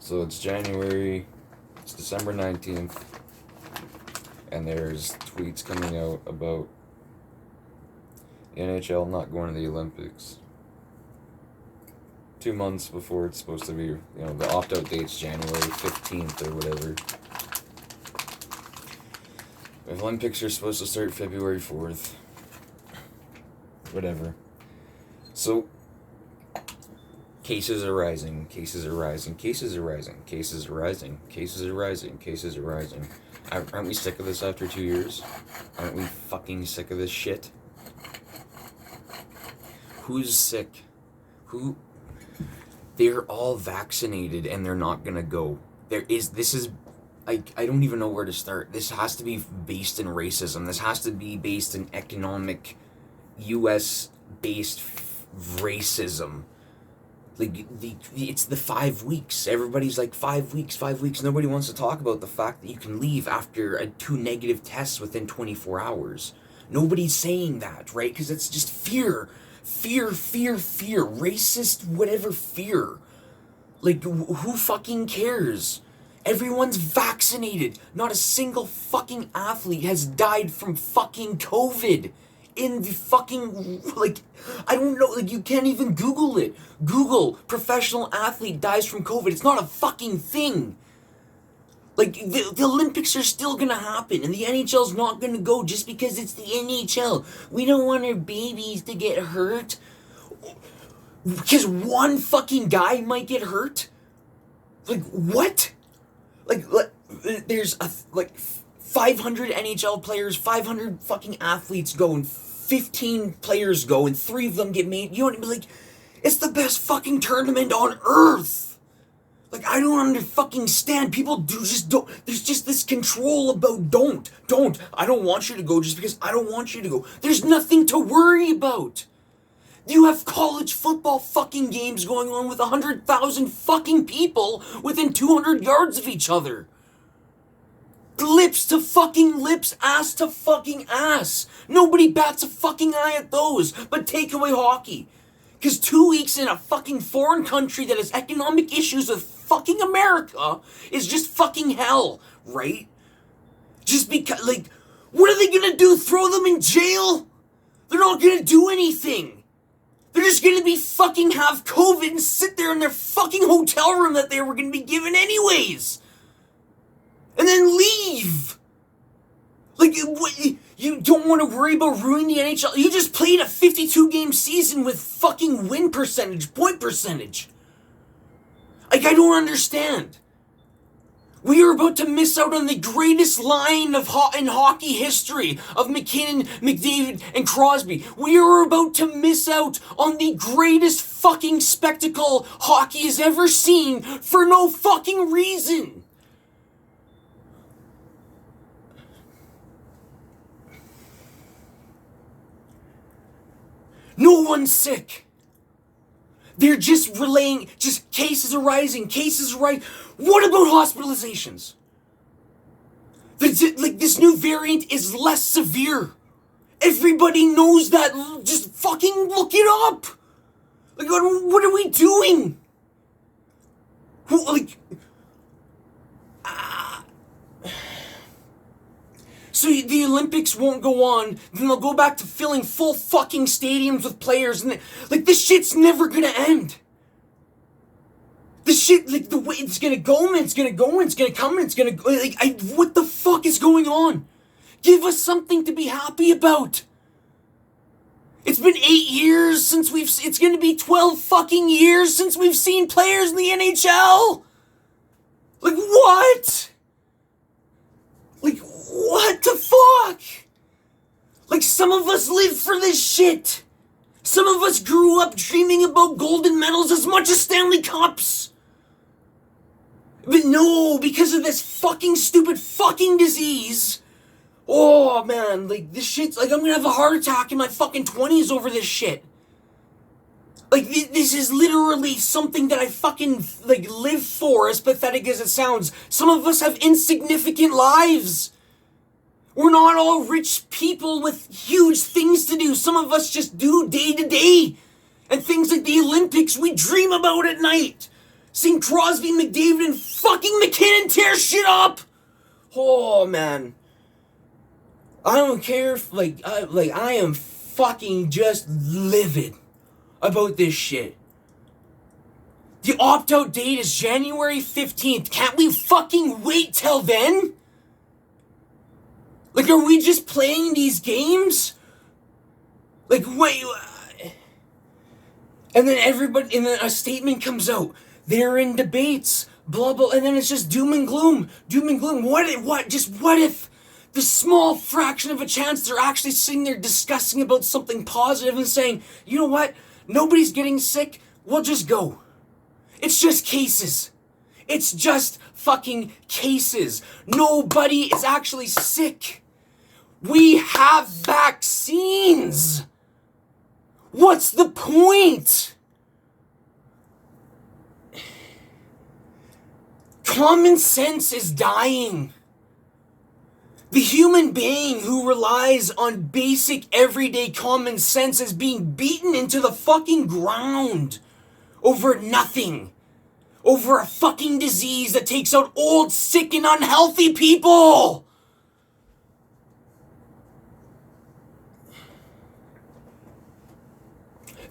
So it's December 19th, and there's tweets coming out about the NHL not going to the Olympics. 2 months before it's supposed to be, the opt-out date's January 15th or whatever. The Olympics are supposed to start February 4th. Whatever. So, cases are rising, cases are rising, cases are rising, cases are rising, cases are rising, cases are rising. Aren't we sick of this after 2 years? Aren't we fucking sick of this shit? Who's sick? They're all vaccinated and they're not gonna go. I don't even know where to start. This has to be based in racism. This has to be based in economic, US-based racism. Like, it's the 5 weeks. Everybody's like, 5 weeks, 5 weeks. Nobody wants to talk about the fact that you can leave after 2 negative tests within 24 hours. Nobody's saying that, right? Because it's just fear. Fear. Racist, whatever fear. Like, who fucking cares? Everyone's vaccinated. Not a single fucking athlete has died from fucking COVID. In the fucking, I don't know, you can't even Google it. Google, professional athlete dies from COVID. It's not a fucking thing. The Olympics are still gonna happen, and the NHL's not gonna go just because it's the NHL. We don't want our babies to get hurt. Because one fucking guy might get hurt? What? There's 500 NHL players, 500 fucking athletes go, and 15 players go, and 3 of them get made. You know what I mean? It's the best fucking tournament on earth. I don't understand. People don't. There's just this control about don't. I don't want you to go just because I don't want you to go. There's nothing to worry about. You have college football fucking games going on with 100,000 fucking people within 200 yards of each other. Lips to fucking lips, ass to fucking ass. Nobody bats a fucking eye at those, but take away hockey. Because 2 weeks in a fucking foreign country that has economic issues with fucking America is just fucking hell, right? Just because, what are they gonna do? Throw them in jail? They're not gonna do anything. They're just gonna be fucking have COVID and sit there in their fucking hotel room that they were gonna be given anyways. And then leave. You don't want to worry about ruining the NHL. You just played a 52-game season with fucking win percentage, point percentage. I don't understand. We are about to miss out on the greatest line in hockey history of McKinnon, McDavid, and Crosby. We are about to miss out on the greatest fucking spectacle hockey has ever seen for no fucking reason. No one's sick. They're just relaying, cases are rising, cases are rising. What about hospitalizations? This new variant is less severe. Everybody knows that. Just fucking look it up. What are we doing? So the Olympics won't go on, then they'll go back to filling full fucking stadiums with players, and this shit's never gonna end. This shit, the way it's gonna go, and it's gonna go, and it's gonna come, and it's gonna go, what the fuck is going on? Give us something to be happy about. It's been 8 years since it's gonna be 12 fucking years since we've seen players in the NHL. What? What the fuck? Some of us live for this shit. Some of us grew up dreaming about golden medals as much as Stanley Cups. But no, because of this fucking stupid fucking disease. Oh man, this shit's I'm gonna have a heart attack in my fucking 20s over this shit. This is literally something that I fucking live for, as pathetic as it sounds. Some of us have insignificant lives. We're not all rich people with huge things to do. Some of us just do day to day. And things like the Olympics we dream about at night. Seeing Crosby, McDavid, and fucking McKinnon tear shit up! Oh, man. I don't care if, I am fucking just livid about this shit. The opt-out date is January 15th. Can't we fucking wait till then? Like, are we just playing these games? Like, wait. And then a statement comes out. They're in debates, blah, blah, and then it's just doom and gloom. Doom and gloom. What if the small fraction of a chance they're actually sitting there discussing about something positive and saying, you know what? Nobody's getting sick. We'll just go. It's just cases. It's just fucking cases. Nobody is actually sick. We have vaccines. What's the point? Common sense is dying. The human being who relies on basic everyday common sense is being beaten into the fucking ground over nothing. Over a fucking disease that takes out old, sick, and unhealthy people.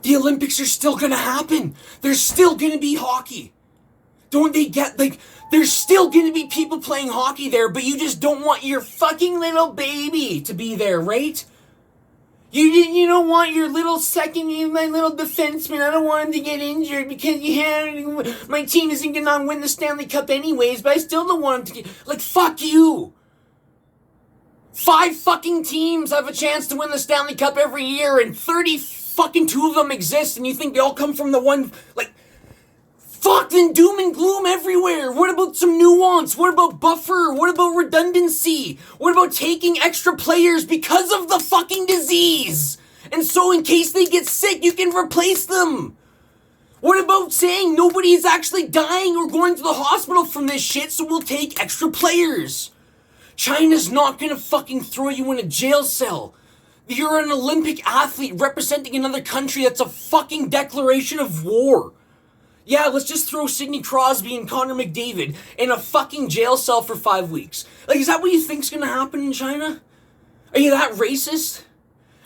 The Olympics are still gonna happen. There's still gonna be hockey. Don't they get, there's still gonna be people playing hockey there, but you just don't want your fucking little baby to be there, right? You don't want your little my little defenseman, I don't want him to get injured because my team isn't gonna win the Stanley Cup anyways, but I still don't want him to get, fuck you. 5 fucking teams have a chance to win the Stanley Cup every year, and 32 of them exist, and you think they all come from the one, fucking doom and gloom everywhere. What about some nuance? What about buffer? What about redundancy? What about taking extra players because of the fucking disease? And so in case they get sick, you can replace them. What about saying nobody's actually dying or going to the hospital from this shit, so we'll take extra players? China's not gonna fucking throw you in a jail cell. You're an Olympic athlete representing another country. That's a fucking declaration of war. Yeah, let's just throw Sidney Crosby and Connor McDavid in a fucking jail cell for 5 weeks. Is that what you think's gonna happen in China? Are you that racist?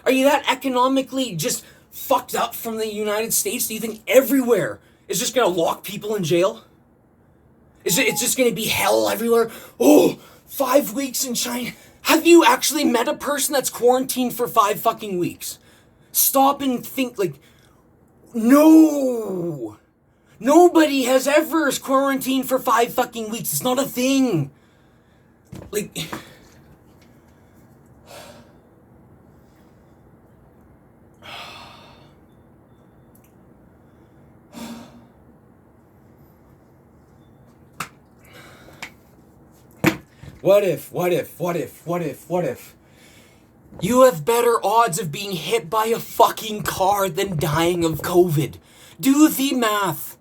Are you that economically just fucked up from the United States? Do you think everywhere is just gonna lock people in jail? It's just gonna be hell everywhere? Oh, 5 weeks in China. Have you actually met a person that's quarantined for 5 fucking weeks? Stop and think, no. Nobody has ever quarantined for 5 fucking weeks. It's not a thing. What if? You have better odds of being hit by a fucking car than dying of COVID. Do the math.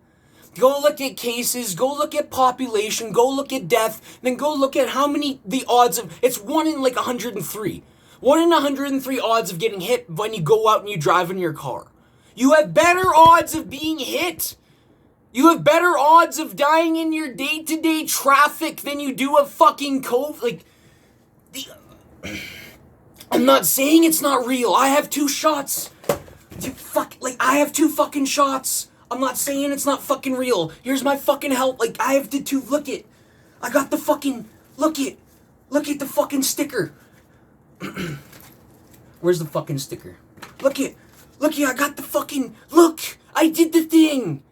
Go look at cases, go look at population, go look at death, then go look at how many, the odds of, it's 1 in 103. 1 in 103 odds of getting hit when you go out and you drive in your car. You have better odds of being hit. You have better odds of dying in your day-to-day traffic than you do of fucking COVID. I'm not saying it's not real. I have 2 shots. I have 2 fucking shots. I'm not saying it's not fucking real. Here's my fucking help. I have the 2. Look it. I got the fucking, look at the fucking sticker. Where's the fucking sticker? Look it. I got the fucking, look. I did the thing.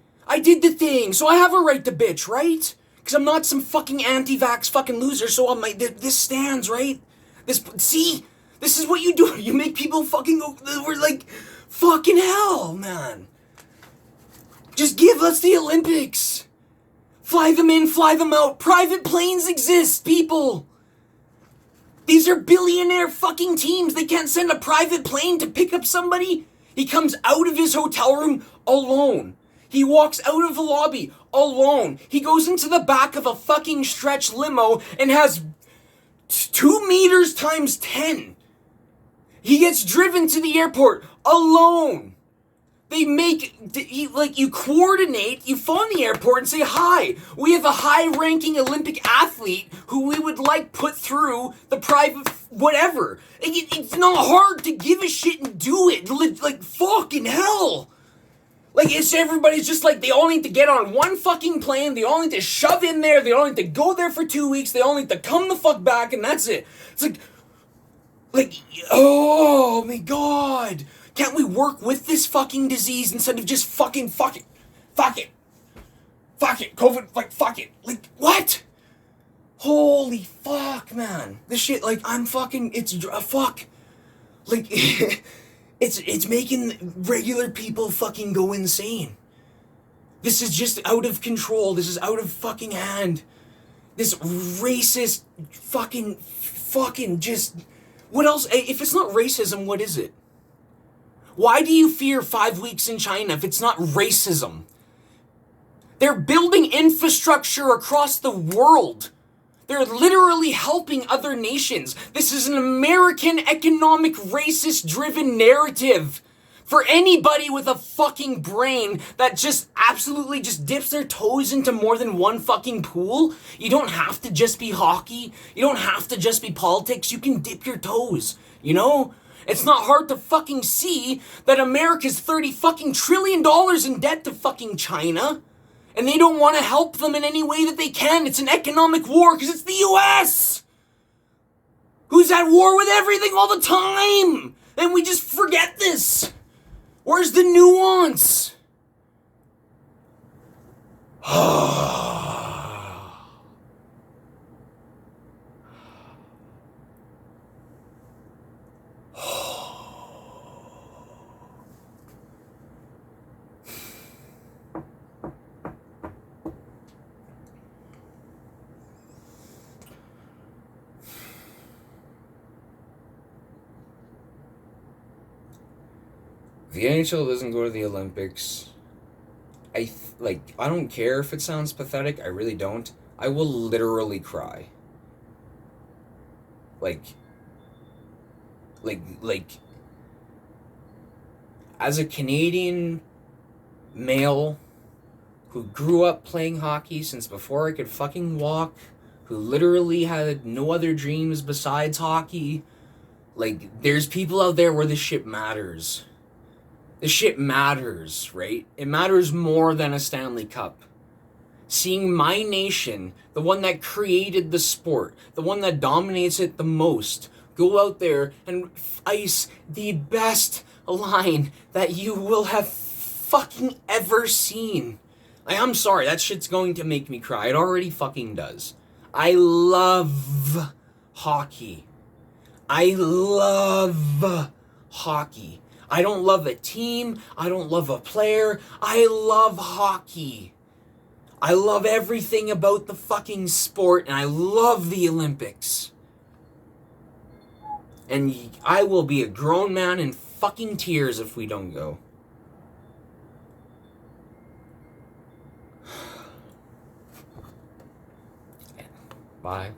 So I have a right to bitch, right? Because I'm not some fucking anti-vax fucking loser, so this stands, right? See? This is what you do. You make people fucking go, we're fucking hell, man. Just give us the Olympics. Fly them in, fly them out. Private planes exist, people. These are billionaire fucking teams. They can't send a private plane to pick up somebody. He comes out of his hotel room alone. He walks out of the lobby alone. He goes into the back of a fucking stretch limo and has 2 meters times 10. He gets driven to the airport alone. They you coordinate, you phone the airport and say, hi, we have a high-ranking Olympic athlete who we would like put through the private whatever. It's not hard to give a shit and do it. Like, fucking hell. Like, it's everybody's just like, they all need to get on one fucking plane, they all need to shove in there, they all need to go there for 2 weeks, they all need to come the fuck back, and that's it. It's like, oh my god. Can't we work with this fucking disease instead of just fuck it, COVID, like, fuck it. Like, what? Holy fuck, man. This shit, like, I'm fucking, it's, fuck. Like, it's making regular people fucking go insane. This is just out of control. This is out of fucking hand. This racist fucking just, what else? If it's not racism, what is it? Why do you fear 5 weeks in China if it's not racism? They're building infrastructure across the world. They're literally helping other nations. This is an American economic racist-driven narrative. For anybody with a fucking brain that just absolutely just dips their toes into more than one fucking pool, you don't have to just be hockey. You don't have to just be politics. You can dip your toes, you know? It's not hard to fucking see that America's $30 fucking trillion in debt to fucking China. And they don't want to help them in any way that they can. It's an economic war because it's the US! Who's at war with everything all the time! And we just forget this! Where's the nuance? The NHL doesn't go to the Olympics. I don't care if it sounds pathetic. I really don't. I will literally cry. Like, as a Canadian male who grew up playing hockey since before I could fucking walk, who literally had no other dreams besides hockey, like, there's people out there where this shit matters. This shit matters, right? It matters more than a Stanley Cup. Seeing my nation, the one that created the sport, the one that dominates it the most, go out there and ice the best line that you will have fucking ever seen. I'm sorry, that shit's going to make me cry. It already fucking does. I love hockey. I love hockey. I don't love a team. I don't love a player. I love hockey. I love everything about the fucking sport, and I love the Olympics. And I will be a grown man in fucking tears if we don't go. Bye.